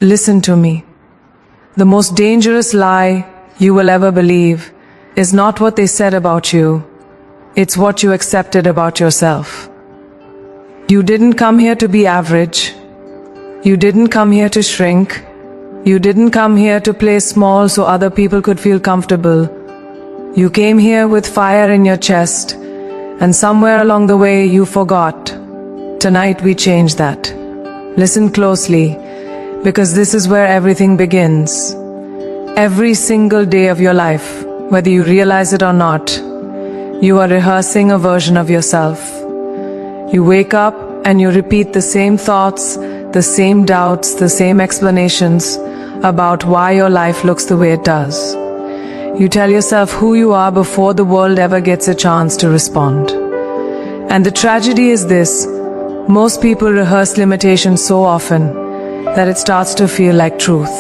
Listen to me. The most dangerous lie you will ever believe is not what they said about you. It's what you accepted about yourself. You didn't come here to be average. You didn't come here to shrink. You didn't come here to play small so other people could feel comfortable. You came here with fire in your chest, and somewhere along the way you forgot. Tonight we change that. Listen closely, because this is where everything begins. Every single day of your life, whether you realize it or not, you are rehearsing a version of yourself. You wake up and you repeat the same thoughts, the same doubts, the same explanations about why your life looks the way it does. You tell yourself who you are before the world ever gets a chance to respond. And the tragedy is this: most people rehearse limitation so often that it starts to feel like truth.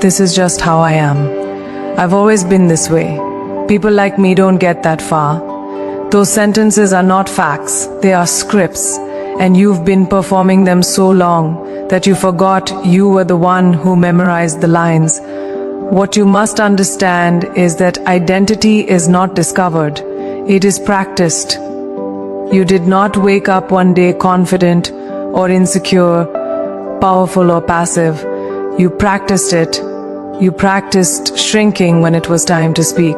This is just how I am. I've always been this way. People like me don't get that far. Those sentences are not facts, they are scripts, and you've been performing them so long that you forgot you were the one who memorized the lines. What you must understand is that identity is not discovered, it is practiced. You did not wake up one day confident or insecure, powerful or passive. You practiced it. You practiced shrinking when it was time to speak.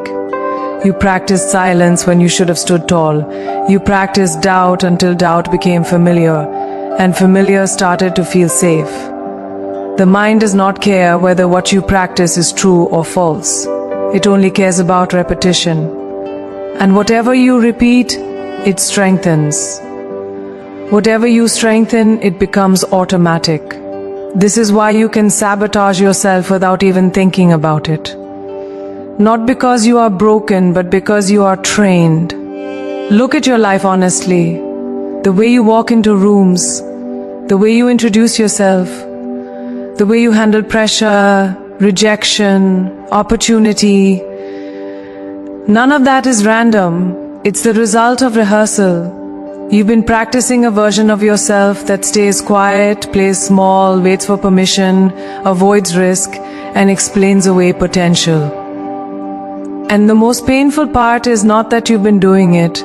You practiced silence when you should have stood tall. You practiced doubt until doubt became familiar, and familiar started to feel safe. The mind does not care whether what you practice is true or false. It only cares about repetition. And whatever you repeat, it strengthens. Whatever you strengthen, it becomes automatic. This is why you can sabotage yourself without even thinking about it. Not because you are broken, but because you are trained. Look at your life honestly. The way you walk into rooms, the way you introduce yourself, the way you handle pressure, rejection, opportunity. None of that is random. It's the result of rehearsal. You've been practicing a version of yourself that stays quiet, plays small, waits for permission, avoids risk, and explains away potential. And the most painful part is not that you've been doing it.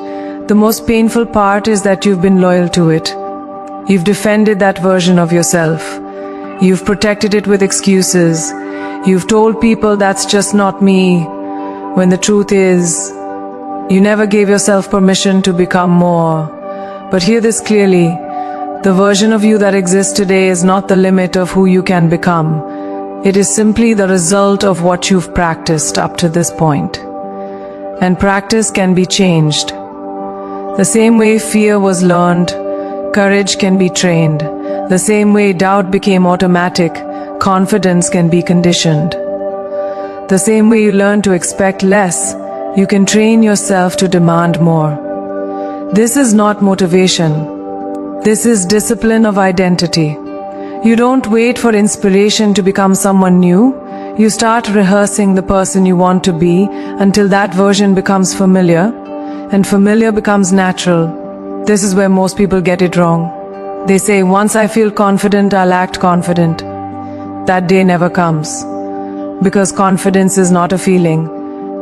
The most painful part is that you've been loyal to it. You've defended that version of yourself. You've protected it with excuses. You've told people that's just not me, when the truth is, you never gave yourself permission to become more. But hear this clearly, the version of you that exists today is not the limit of who you can become. It is simply the result of what you've practiced up to this point. And practice can be changed. The same way fear was learned, courage can be trained. The same way doubt became automatic, confidence can be conditioned. The same way you learn to expect less, you can train yourself to demand more. This is not motivation. This is discipline of identity. You don't wait for inspiration to become someone new. You start rehearsing the person you want to be until that version becomes familiar, and familiar becomes natural. This is where most people get it wrong. They say, once I feel confident, I'll act confident. That day never comes. Because confidence is not a feeling.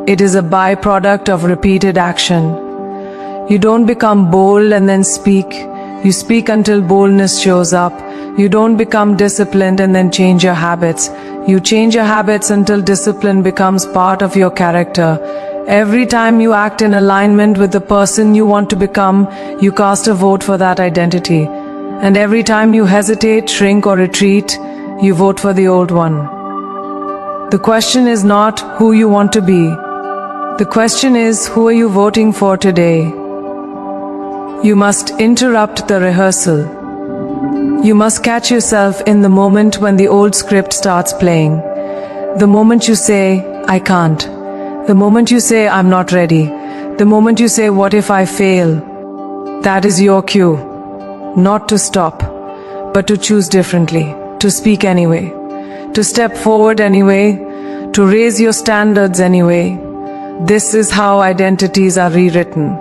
It is a byproduct of repeated action. You don't become bold and then speak. You speak until boldness shows up. You don't become disciplined and then change your habits. You change your habits until discipline becomes part of your character. Every time you act in alignment with the person you want to become, you cast a vote for that identity. And every time you hesitate, shrink or retreat, you vote for the old one. The question is not who you want to be. The question is, who are you voting for today? You must interrupt the rehearsal. You must catch yourself in the moment when the old script starts playing. The moment you say, I can't. The moment you say, I'm not ready. The moment you say, what if I fail? That is your cue. Not to stop, but to choose differently, to speak anyway, to step forward anyway, to raise your standards anyway. This is how identities are rewritten.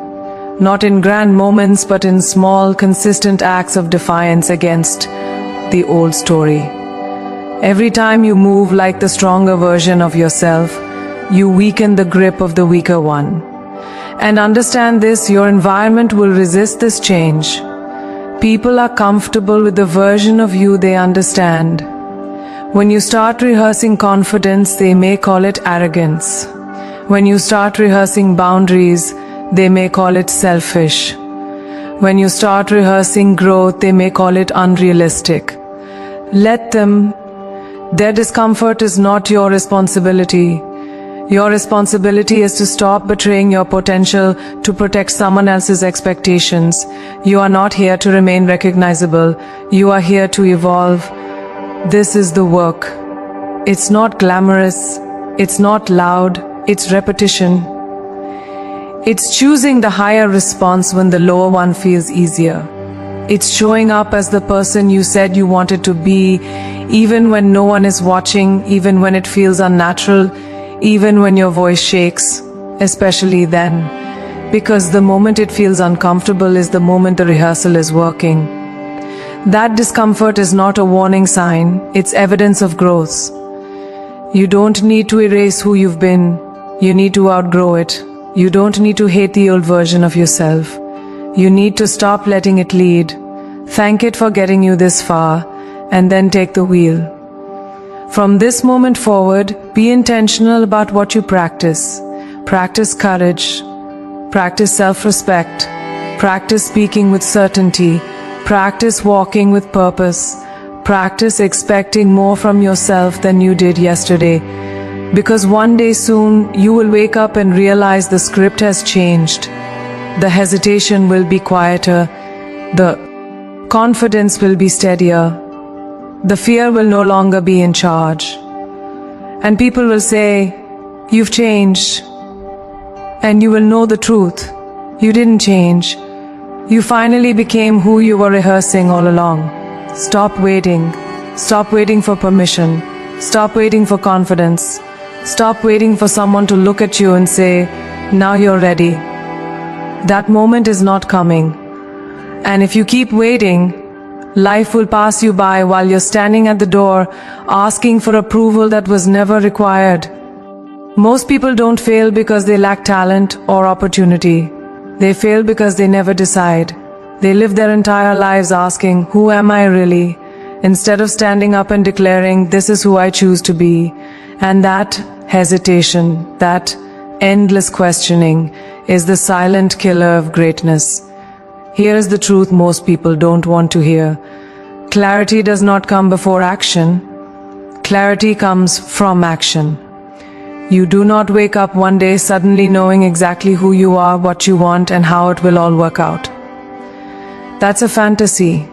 Not in grand moments, but in small, consistent acts of defiance against the old story. Every time you move like the stronger version of yourself, you weaken the grip of the weaker one. And understand this, your environment will resist this change. People are comfortable with the version of you they understand. When you start rehearsing confidence, they may call it arrogance. When you start rehearsing boundaries, they may call it selfish. When you start rehearsing growth, they may call it unrealistic. Let them. Their discomfort is not your responsibility. Your responsibility is to stop betraying your potential to protect someone else's expectations. You are not here to remain recognizable. You are here to evolve. This is the work. It's not glamorous. It's not loud. It's repetition. It's choosing the higher response when the lower one feels easier. It's showing up as the person you said you wanted to be, even when no one is watching, even when it feels unnatural, even when your voice shakes, especially then. Because the moment it feels uncomfortable is the moment the rehearsal is working. That discomfort is not a warning sign, it's evidence of growth. You don't need to erase who you've been, you need to outgrow it. You don't need to hate the old version of yourself. You need to stop letting it lead. Thank it for getting you this far, and then take the wheel. From this moment forward, be intentional about what you practice. Practice courage. Practice self-respect. Practice speaking with certainty. Practice walking with purpose. Practice expecting more from yourself than you did yesterday. Because one day soon, you will wake up and realize the script has changed. The hesitation will be quieter. The confidence will be steadier. The fear will no longer be in charge. And people will say, "You've changed." And you will know the truth. You didn't change. You finally became who you were rehearsing all along. Stop waiting. Stop waiting for permission. Stop waiting for confidence. Stop waiting for someone to look at you and say, "Now you're ready." That moment is not coming. And if you keep waiting, life will pass you by while you're standing at the door asking for approval that was never required. Most people don't fail because they lack talent or opportunity. They fail because they never decide. They live their entire lives asking, "Who am I really?" instead of standing up and declaring, "This is who I choose to be." And that hesitation, that endless questioning, is the silent killer of greatness. Here is the truth most people don't want to hear. Clarity does not come before action. Clarity comes from action. You do not wake up one day suddenly knowing exactly who you are, what you want, and how it will all work out. That's a fantasy.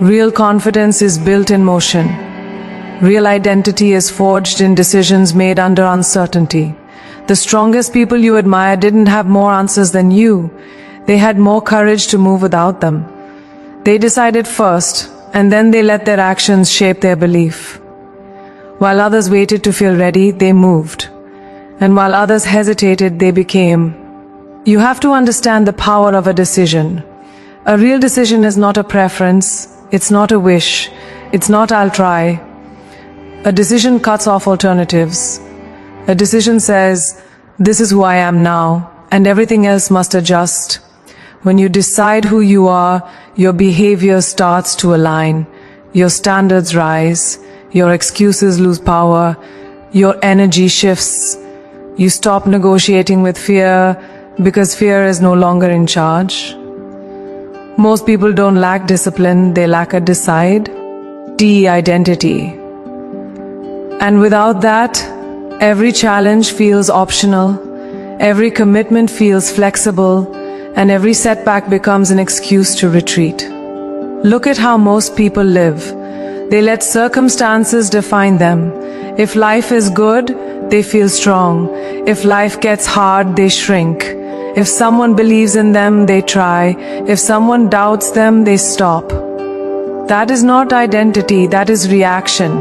Real confidence is built in motion. Real identity is forged in decisions made under uncertainty. The strongest people you admire didn't have more answers than you. They had more courage to move without them. They decided first, and then they let their actions shape their belief. While others waited to feel ready, they moved. And while others hesitated, they became. You have to understand the power of a decision. A real decision is not a preference, it's not a wish, it's not "I'll try." A decision cuts off alternatives. A decision says, "This is who I am now, and everything else must adjust." When you decide who you are, your behavior starts to align. Your standards rise. Your excuses lose power. Your energy shifts. You stop negotiating with fear because fear is no longer in charge. Most people don't lack discipline, they lack a decide. Identity. And without that, every challenge feels optional, every commitment feels flexible, and every setback becomes an excuse to retreat. Look at how most people live. They let circumstances define them. If life is good, they feel strong. If life gets hard, they shrink. If someone believes in them, they try. If someone doubts them, they stop. That is not identity, that is reaction.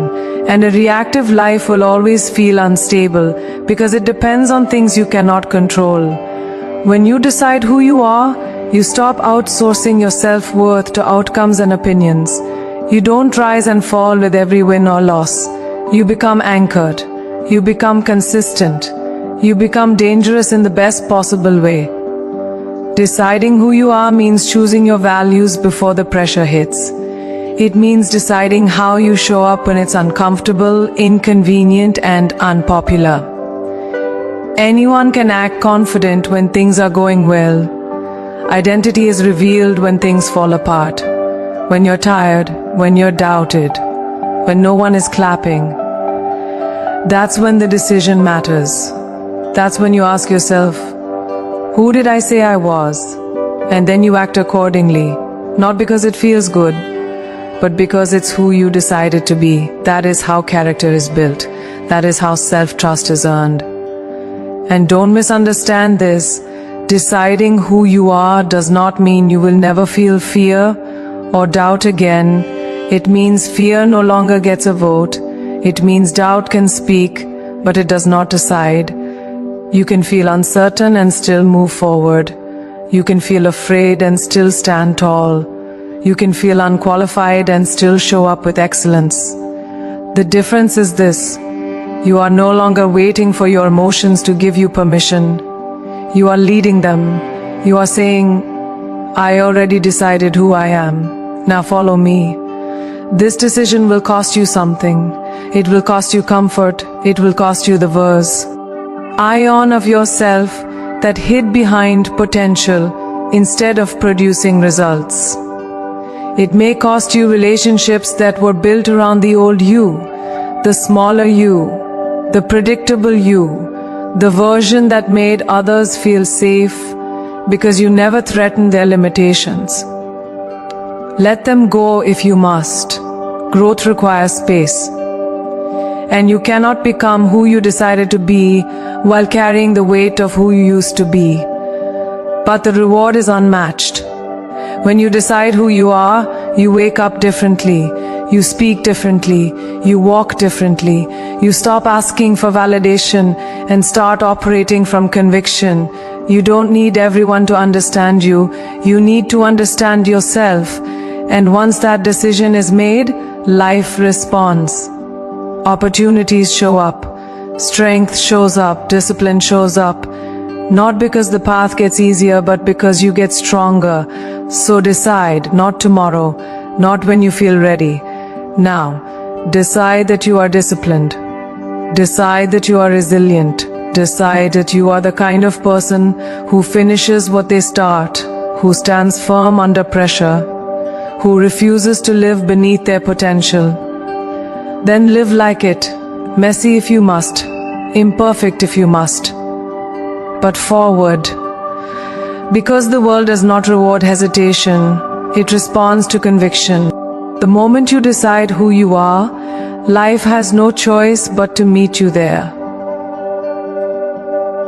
And a reactive life will always feel unstable because it depends on things you cannot control. When you decide who you are, you stop outsourcing your self-worth to outcomes and opinions. You don't rise and fall with every win or loss. You become anchored. You become consistent. You become dangerous in the best possible way. Deciding who you are means choosing your values before the pressure hits. It means deciding how you show up when it's uncomfortable, inconvenient, and unpopular. Anyone can act confident when things are going well. Identity is revealed when things fall apart. When you're tired, when you're doubted, when no one is clapping. That's when the decision matters. That's when you ask yourself, who did I say I was? And then you act accordingly, not because it feels good, but because it's who you decided to be. That is how character is built. That is how self-trust is earned. And don't misunderstand this. Deciding who you are does not mean you will never feel fear or doubt again. It means fear no longer gets a vote. It means doubt can speak, but it does not decide. You can feel uncertain and still move forward. You can feel afraid and still stand tall. You can feel unqualified and still show up with excellence. The difference is this: you are no longer waiting for your emotions to give you permission. You are leading them. You are saying, I already decided who I am. Now follow me. This decision will cost you something. It will cost you comfort. It will cost you the verse. Ion of yourself that hid behind potential instead of producing results. It may cost you relationships that were built around the old you, the smaller you, the predictable you, the version that made others feel safe because you never threatened their limitations. Let them go if you must. Growth requires space. And you cannot become who you decided to be while carrying the weight of who you used to be. But the reward is unmatched. When you decide who you are, you wake up differently, you speak differently, you walk differently, you stop asking for validation and start operating from conviction. You don't need everyone to understand you, you need to understand yourself. And once that decision is made, life responds. Opportunities show up, strength shows up, discipline shows up, not because the path gets easier, but because you get stronger. So decide, not tomorrow, not when you feel ready. Now, decide that you are disciplined. Decide that you are resilient. Decide that you are the kind of person who finishes what they start, who stands firm under pressure, who refuses to live beneath their potential. Then live like it, messy if you must, imperfect if you must, but forward. Because the world does not reward hesitation, it responds to conviction. The moment you decide who you are, life has no choice but to meet you there.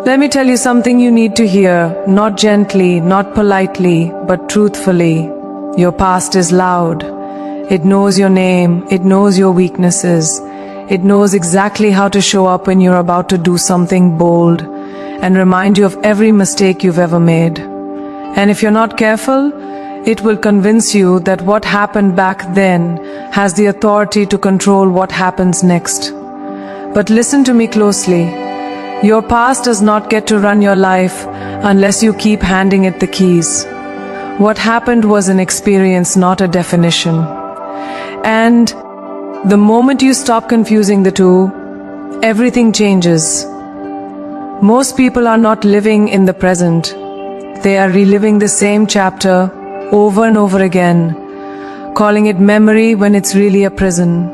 Let me tell you something you need to hear, not gently, not politely, but truthfully. Your past is loud. It knows your name, it knows your weaknesses, it knows exactly how to show up when you're about to do something bold and remind you of every mistake you've ever made. And if you're not careful, it will convince you that what happened back then has the authority to control what happens next. But listen to me closely. Your past does not get to run your life unless you keep handing it the keys. What happened was an experience, not a definition. And the moment you stop confusing the two, everything changes. Most people are not living in the present. They are reliving the same chapter over and over again, calling it memory when it's really a prison.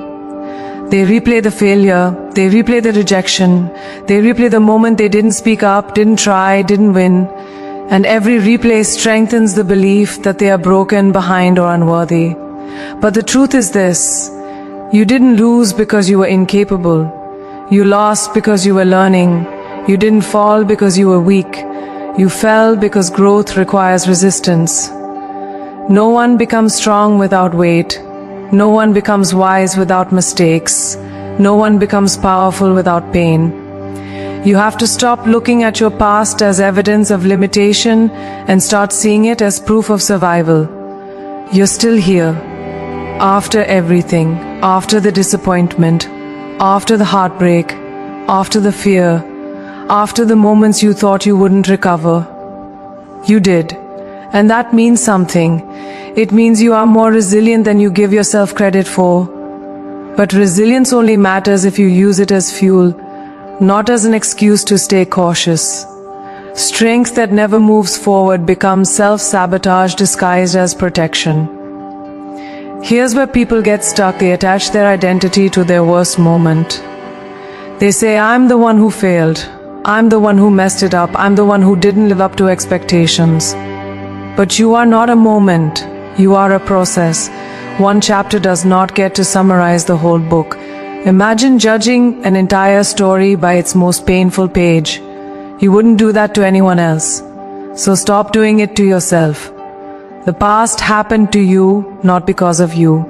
They replay the failure, they replay the rejection, they replay the moment they didn't speak up, didn't try, didn't win. And every replay strengthens the belief that they are broken, behind, or unworthy. But the truth is this: you didn't lose because you were incapable. You lost because you were learning. You didn't fall because you were weak. You fell because growth requires resistance. No one becomes strong without weight. No one becomes wise without mistakes. No one becomes powerful without pain. You have to stop looking at your past as evidence of limitation and start seeing it as proof of survival. You're still here. After everything, after the disappointment, after the heartbreak, after the fear, after the moments you thought you wouldn't recover, you did. And that means something. It means you are more resilient than you give yourself credit for. But resilience only matters if you use it as fuel, not as an excuse to stay cautious. Strength that never moves forward becomes self-sabotage disguised as protection. Here's where people get stuck. They attach their identity to their worst moment. They say, I'm the one who failed. I'm the one who messed it up. I'm the one who didn't live up to expectations. But you are not a moment. You are a process. One chapter does not get to summarize the whole book. Imagine judging an entire story by its most painful page. You wouldn't do that to anyone else. So stop doing it to yourself. The past happened to you, not because of you.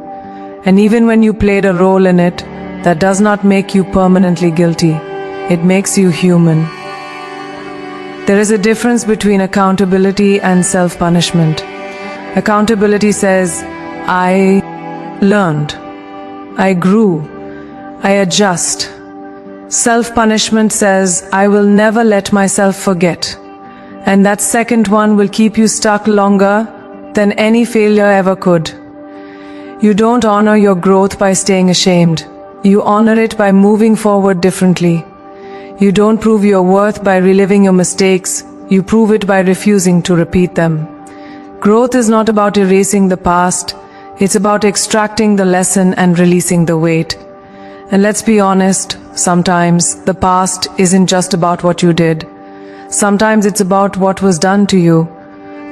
And even when you played a role in it, that does not make you permanently guilty. It makes you human. There is a difference between accountability and self-punishment. Accountability says, I learned, I grew, I adjust. Self-punishment says, I will never let myself forget. And that second one will keep you stuck longer than any failure ever could. You don't honor your growth by staying ashamed. You honor it by moving forward differently. You don't prove your worth by reliving your mistakes. You prove it by refusing to repeat them. Growth is not about erasing the past. It's about extracting the lesson and releasing the weight. And let's be honest, sometimes the past isn't just about what you did. Sometimes it's about what was done to you.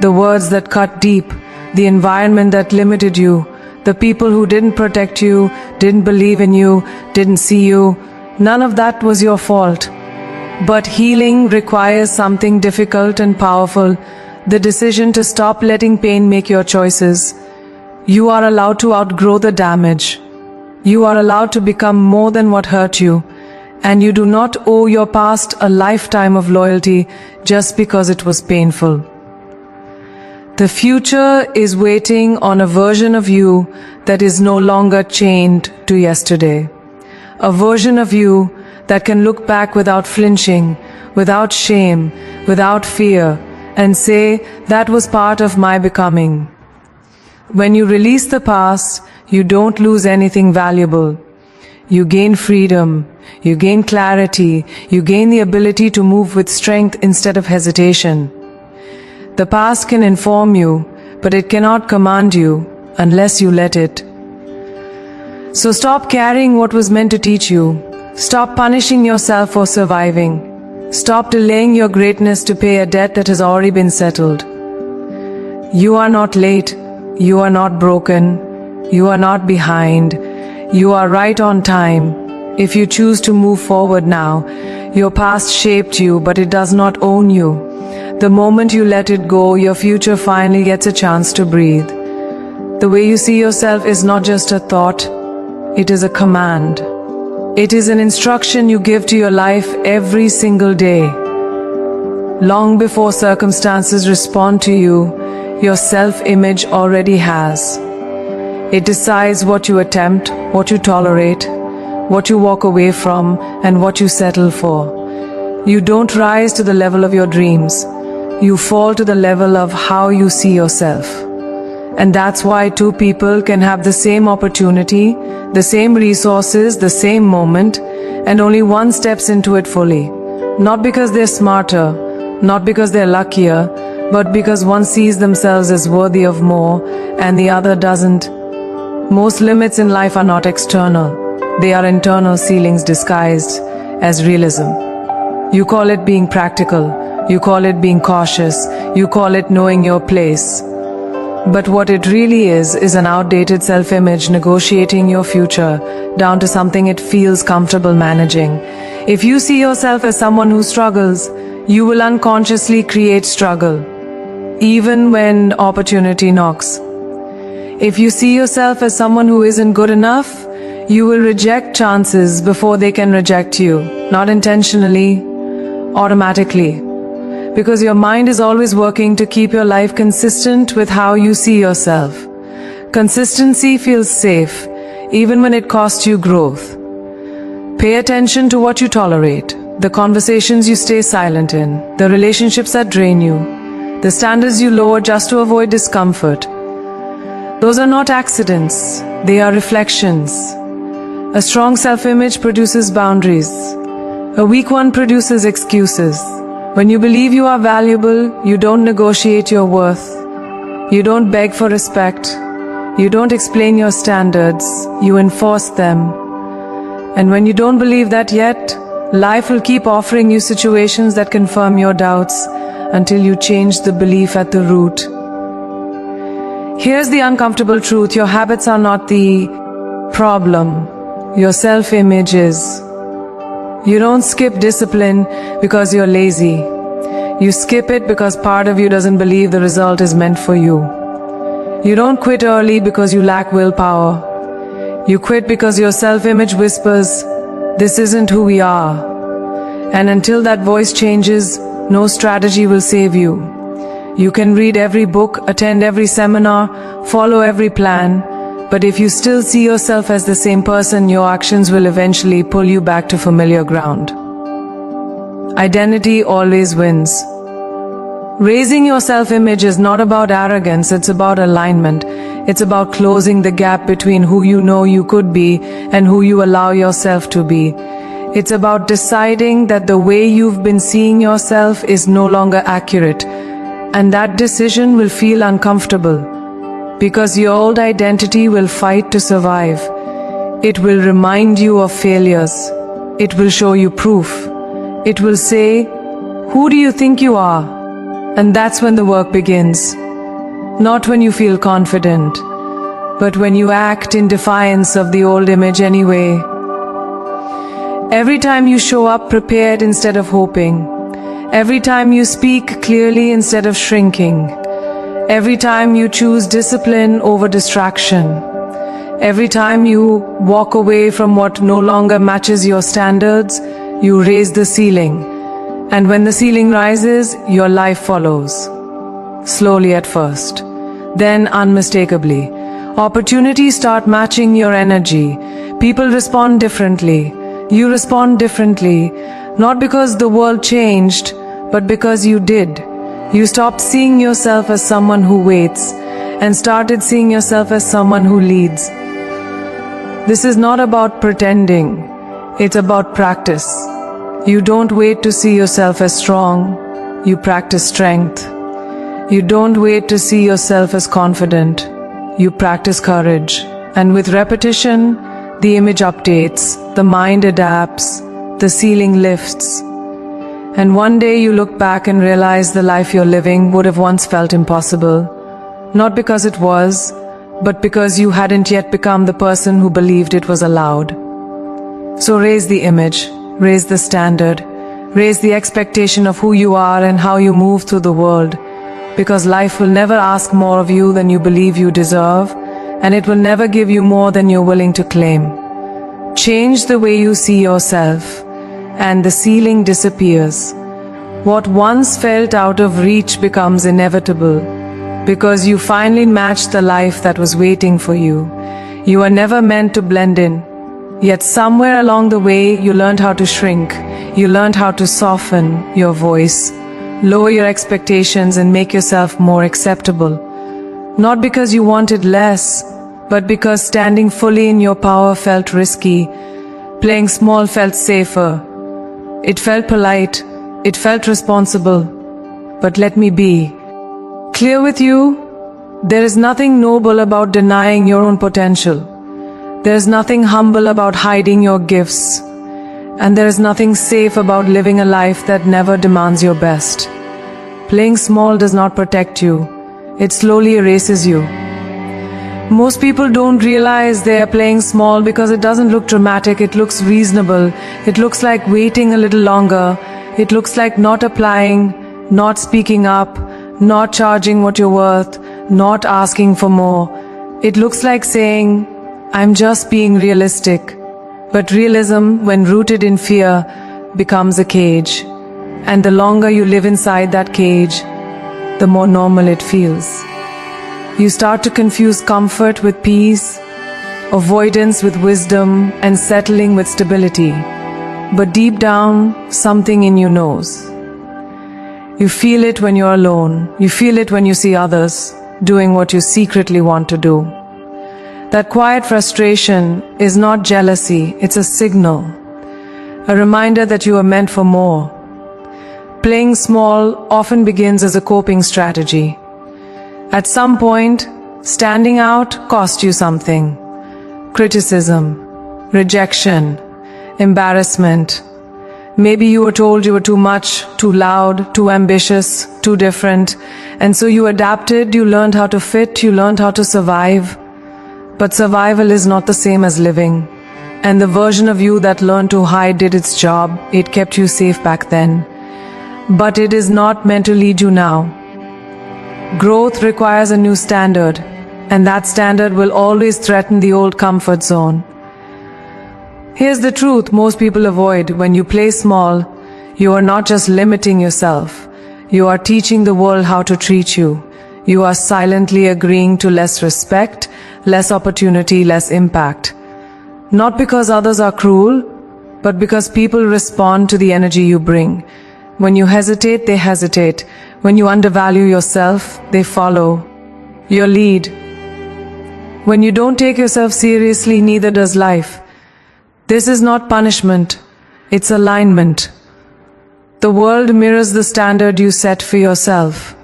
The words that cut deep, the environment that limited you, the people who didn't protect you, didn't believe in you, didn't see you. None of that was your fault. But healing requires something difficult and powerful, the decision to stop letting pain make your choices. You are allowed to outgrow the damage. You are allowed to become more than what hurt you. And you do not owe your past a lifetime of loyalty just because it was painful. The future is waiting on a version of you that is no longer chained to yesterday. A version of you that can look back without flinching, without shame, without fear, and say, that was part of my becoming. When you release the past, you don't lose anything valuable. You gain freedom, you gain clarity, you gain the ability to move with strength instead of hesitation. The past can inform you, but it cannot command you unless you let it. So stop carrying what was meant to teach you. Stop punishing yourself for surviving. Stop delaying your greatness to pay a debt that has already been settled. You are not late. You are not broken. You are not behind. You are right on time. If you choose to move forward now, your past shaped you, but it does not own you. The moment you let it go, your future finally gets a chance to breathe. The way you see yourself is not just a thought, it is a command. It is an instruction you give to your life every single day. Long before circumstances respond to you, your self-image already has. It decides what you attempt, what you tolerate, what you walk away from, and what you settle for. You don't rise to the level of your dreams. You fall to the level of how you see yourself. And that's why two people can have the same opportunity, the same resources, the same moment, and only one steps into it fully. Not because they're smarter, not because they're luckier, but because one sees themselves as worthy of more and the other doesn't. Most limits in life are not external. They are internal ceilings disguised as realism. You call it being practical. You call it being cautious. You call it knowing your place. But what it really is an outdated self-image negotiating your future down to something it feels comfortable managing. If you see yourself as someone who struggles, you will unconsciously create struggle, even when opportunity knocks. If you see yourself as someone who isn't good enough, you will reject chances before they can reject you, not intentionally, automatically. Because your mind is always working to keep your life consistent with how you see yourself. Consistency feels safe, even when it costs you growth. Pay attention to what you tolerate, the conversations you stay silent in, the relationships that drain you, the standards you lower just to avoid discomfort. Those are not accidents, they are reflections. A strong self-image produces boundaries. A weak one produces excuses. When you believe you are valuable, you don't negotiate your worth. You don't beg for respect. You don't explain your standards. You enforce them. And when you don't believe that yet, life will keep offering you situations that confirm your doubts until you change the belief at the root. Here's the uncomfortable truth: your habits are not the problem. Your self-image is. You don't skip discipline because you're lazy. You skip it because part of you doesn't believe the result is meant for you. You don't quit early because you lack willpower. You quit because your self-image whispers, "This isn't who we are." And until that voice changes, no strategy will save you. You can read every book, attend every seminar, follow every plan, but if you still see yourself as the same person, your actions will eventually pull you back to familiar ground. Identity always wins. Raising your self-image is not about arrogance, it's about alignment. It's about closing the gap between who you know you could be and who you allow yourself to be. It's about deciding that the way you've been seeing yourself is no longer accurate, and that decision will feel uncomfortable. Because your old identity will fight to survive. It will remind you of failures. It will show you proof. It will say, "Who do you think you are?" And that's when the work begins. Not when you feel confident, but when you act in defiance of the old image anyway. Every time you show up prepared instead of hoping. Every time you speak clearly instead of shrinking. Every time you choose discipline over distraction. Every time you walk away from what no longer matches your standards, you raise the ceiling. And when the ceiling rises, your life follows. Slowly at first, then unmistakably. Opportunities start matching your energy. People respond differently. You respond differently. Not because the world changed, but because you did. You stopped seeing yourself as someone who waits and started seeing yourself as someone who leads. This is not about pretending. It's about practice. You don't wait to see yourself as strong. You practice strength. You don't wait to see yourself as confident. You practice courage. And with repetition, the image updates, the mind adapts, the ceiling lifts. And one day you look back and realize the life you're living would have once felt impossible. Not because it was, but because you hadn't yet become the person who believed it was allowed. So raise the image, raise the standard, raise the expectation of who you are and how you move through the world. Because life will never ask more of you than you believe you deserve, and it will never give you more than you're willing to claim. Change the way you see yourself, and the ceiling disappears. What once felt out of reach becomes inevitable, because you finally matched the life that was waiting for you. You were never meant to blend in, yet somewhere along the way you learned how to shrink. You learned how to soften your voice, lower your expectations, and make yourself more acceptable. Not because you wanted less, but because standing fully in your power felt risky. Playing small felt safer. It felt polite, it felt responsible. But let me be clear with you, there is nothing noble about denying your own potential. There is nothing humble about hiding your gifts. And there is nothing safe about living a life that never demands your best. Playing small does not protect you, it slowly erases you. Most people don't realize they are playing small because it doesn't look dramatic, it looks reasonable. It looks like waiting a little longer. It looks like not applying, not speaking up, not charging what you're worth, not asking for more. It looks like saying, "I'm just being realistic." But realism, when rooted in fear, becomes a cage. And the longer you live inside that cage, the more normal it feels. You start to confuse comfort with peace, avoidance with wisdom, and settling with stability. But deep down, something in you knows. You feel it when you're alone. You feel it when you see others doing what you secretly want to do. That quiet frustration is not jealousy, it's a signal. A reminder that you are meant for more. Playing small often begins as a coping strategy. At some point, standing out cost you something. Criticism, rejection, embarrassment. Maybe you were told you were too much, too loud, too ambitious, too different, and so you adapted, you learned how to fit, you learned how to survive. But survival is not the same as living, and the version of you that learned to hide did its job. It kept you safe back then, but it is not meant to lead you now. Growth requires a new standard, and that standard will always threaten the old comfort zone. Here's the truth most people avoid. When you play small, you are not just limiting yourself. You are teaching the world how to treat you. You are silently agreeing to less respect, less opportunity, less impact. Not because others are cruel, but because people respond to the energy you bring. When you hesitate, they hesitate. When you undervalue yourself, they follow your lead. When you don't take yourself seriously, neither does life. This is not punishment, it's alignment. The world mirrors the standard you set for yourself.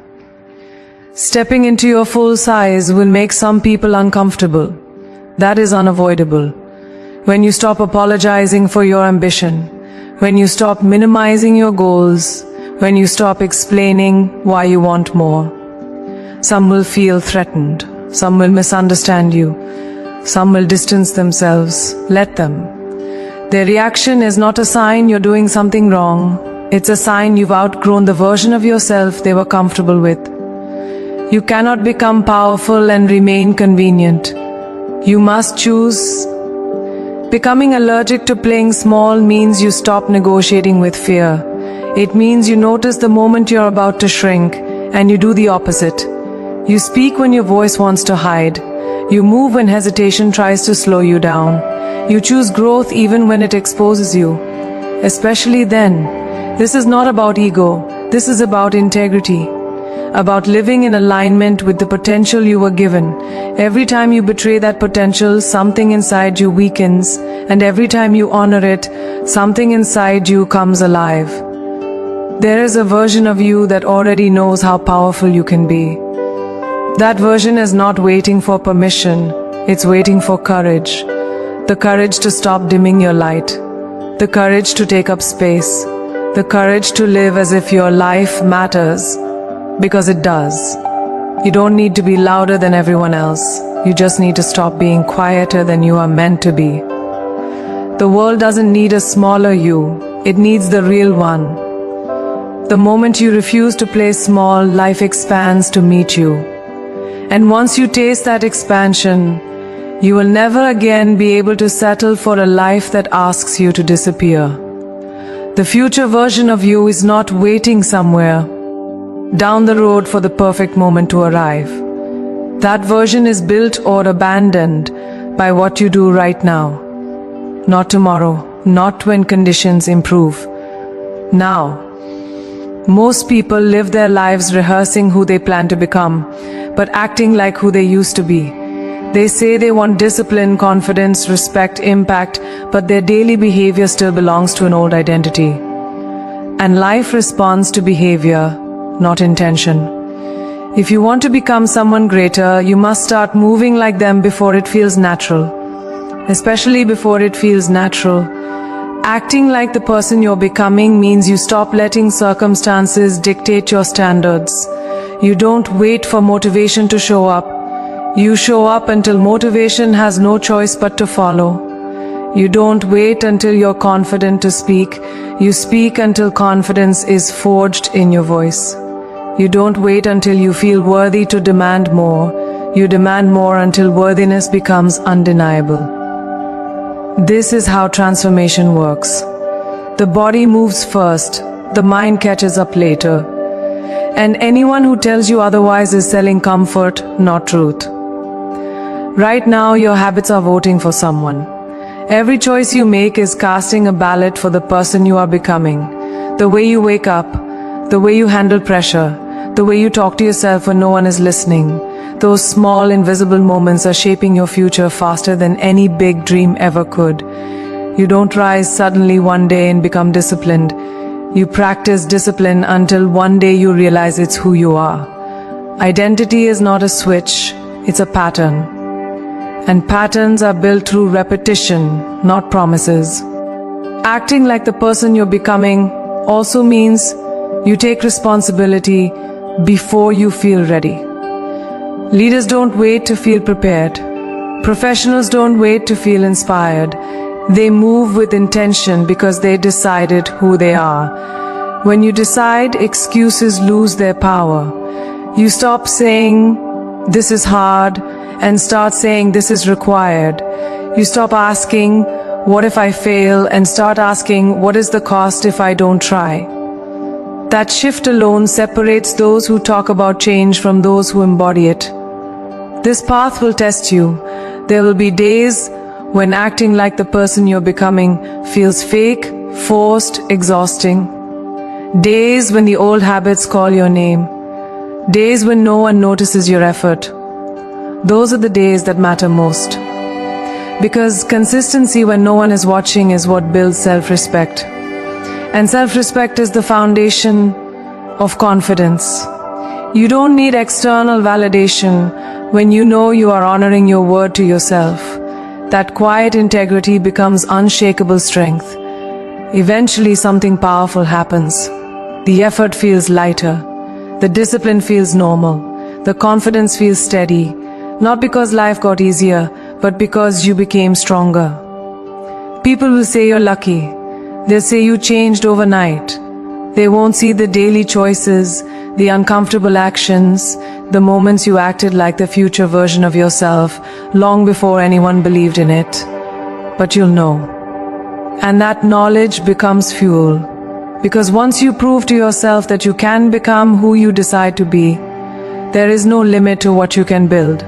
Stepping into your full size will make some people uncomfortable. That is unavoidable. When you stop apologizing for your ambition, when you stop minimizing your goals, when you stop explaining why you want more. Some will feel threatened, some will misunderstand you, some will distance themselves. Let them. Their reaction is not a sign you're doing something wrong. It's a sign you've outgrown the version of yourself they were comfortable with. You cannot become powerful and remain convenient. You must choose. Becoming allergic to playing small means you stop negotiating with fear. It means you notice the moment you're about to shrink, and you do the opposite. You speak when your voice wants to hide. You move when hesitation tries to slow you down. You choose growth even when it exposes you. Especially then. This is not about ego. This is about integrity. About living in alignment with the potential you were given. Every time you betray that potential, something inside you weakens. And every time you honor it, something inside you comes alive. There is a version of you that already knows how powerful you can be. That version is not waiting for permission. It's waiting for courage. The courage to stop dimming your light. The courage to take up space. The courage to live as if your life matters. Because it does. You don't need to be louder than everyone else. You just need to stop being quieter than you are meant to be. The world doesn't need a smaller you. It needs the real one. The moment you refuse to play small, life expands to meet you. And once you taste that expansion, you will never again be able to settle for a life that asks you to disappear. The future version of you is not waiting somewhere down the road for the perfect moment to arrive. That version is built or abandoned by what you do right now. Not tomorrow, not when conditions improve. Now. Most people live their lives rehearsing who they plan to become, but acting like who they used to be. They say they want discipline, confidence, respect, impact, but their daily behavior still belongs to an old identity. And life responds to behavior, not intention. If you want to become someone greater, you must start moving like them before it feels natural. Especially before it feels natural. Acting like the person you're becoming means you stop letting circumstances dictate your standards. You don't wait for motivation to show up. You show up until motivation has no choice but to follow. You don't wait until you're confident to speak. You speak until confidence is forged in your voice. You don't wait until you feel worthy to demand more. You demand more until worthiness becomes undeniable. This is how transformation works. The body moves first, the mind catches up later. And anyone who tells you otherwise is selling comfort, not truth. Right now, your habits are voting for someone. Every choice you make is casting a ballot for the person you are becoming. The way you wake up, the way you handle pressure, the way you talk to yourself when no one is listening. Those small, invisible moments are shaping your future faster than any big dream ever could. You don't rise suddenly one day and become disciplined. You practice discipline until one day you realize it's who you are. Identity is not a switch, it's a pattern. And patterns are built through repetition, not promises. Acting like the person you're becoming also means you take responsibility before you feel ready. Leaders don't wait to feel prepared. Professionals don't wait to feel inspired. They move with intention because they decided who they are. When you decide, excuses lose their power. You stop saying, "This is hard," and start saying, "This is required." You stop asking, "What if I fail?" and start asking, "What is the cost if I don't try?" That shift alone separates those who talk about change from those who embody it. This path will test you. There will be days when acting like the person you're becoming feels fake, forced, exhausting. Days when the old habits call your name. Days when no one notices your effort. Those are the days that matter most. Because consistency when no one is watching is what builds self-respect. And self-respect is the foundation of confidence. You don't need external validation when you know you are honoring your word to yourself. That quiet integrity becomes unshakable strength. Eventually something powerful happens. The effort feels lighter. The discipline feels normal. The confidence feels steady. Not because life got easier, but because you became stronger. People will say you're lucky. They'll say you changed overnight. They won't see the daily choices, the uncomfortable actions, the moments you acted like the future version of yourself long before anyone believed in it. But you'll know. And that knowledge becomes fuel. Because once you prove to yourself that you can become who you decide to be, there is no limit to what you can build.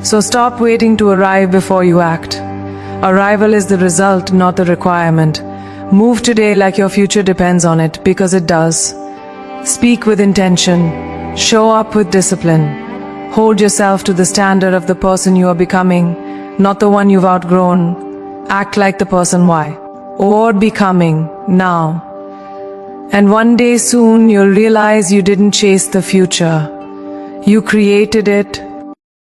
So stop waiting to arrive before you act. Arrival is the result, not the requirement. Move today like your future depends on it, because it does. Speak with intention. Show up with discipline. Hold yourself to the standard of the person you are becoming, not the one you've outgrown. Act like the person why, or becoming now. And one day soon you'll realize you didn't chase the future. You created it